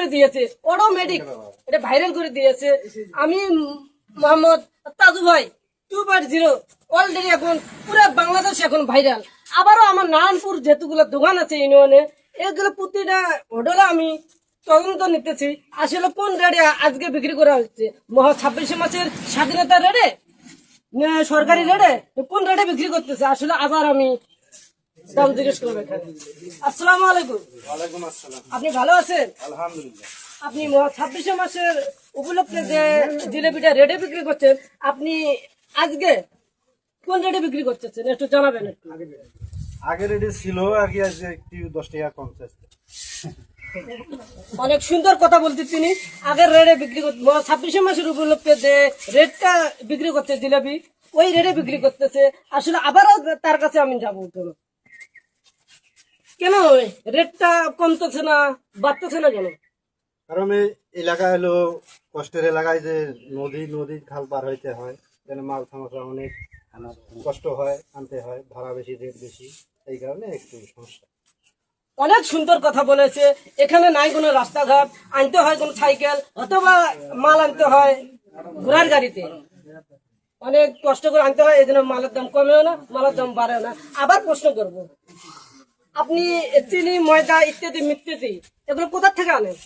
করে দিয়েছে, অটোমেটিক এটা ভাইরাল করে দিয়েছে। আমি মোহাম্মদ তাজু ভাই 2.0 অলরেডি এখন পুরো বাংলাদেশ এখন ভাইরাল। আবারও আমার নারায়ণপুর যেহেতুগুলো দোকান আছে ইউনিয়নে, এগুলো প্রতিটা অর্ডারে আমি তদন্ত নিতেছি আসলে কোন রেটে আজকে বিক্রি করা হচ্ছে। 26 মাসের স্বাধীনতা রেটে, সরকারি রেটে কোন রেটে বিক্রি করতেছে, আসলে আবার আমি দাম জিজ্ঞেস করবো এখানে। আসসালামু আলাইকুম। ওয়ালাইকুম আসসালাম। আপনি ভালো আছেন? আলহামদুলিল্লাহ। আপনি 26 মাসের উপলক্ষে যে জিলেবিটা রেটে বিক্রি করছেন, আপনি আজকে কোন রেটে বিক্রি করতেছেন একটু জানাবেন একটু। আগে রেডি ছিল আর কি, আজকে একটু 10 টাকা কম চাইছে। অনেক সুন্দর কথা বলতে তিনি আগের রেটে বিক্রি করতে 26 মাসের উপলক্ষে যে রেটটা বিক্রি করতে জিলাপি ওই রেটে বিক্রি করতেছে। আসলে আবারও তার কাছে আমি যাবো, কেন রেটটা কমতেছে না, বাড়তেছে না কেন? কারণ এই এলাকা হলো কষ্টের এলাকায়, যে নদী খাল পার হইতে হয়, যেন মাল সমস্যা অনেক কষ্ট হয়, আনতে হয়, ভাড়া বেশি, রেট বেশি, এই কারণে একটু সমস্যা। অনেক সুন্দর কথা বলেছে। এখানে নাই কোনো রাস্তাঘাট, আনতে হয় কোনো সাইকেল অথবা মাল আনতে হয় ঘোড়ার গাড়িতে, অনেক কষ্ট করে আনতে হয়। এই জন্য মালের দাম কমেও না, মালের দাম বাড়েও না। আবার প্রশ্ন করব, আপনি চিনি, ময়দা ইত্যাদি মিত্যাদি এগুলো কোথা থেকে আনেন?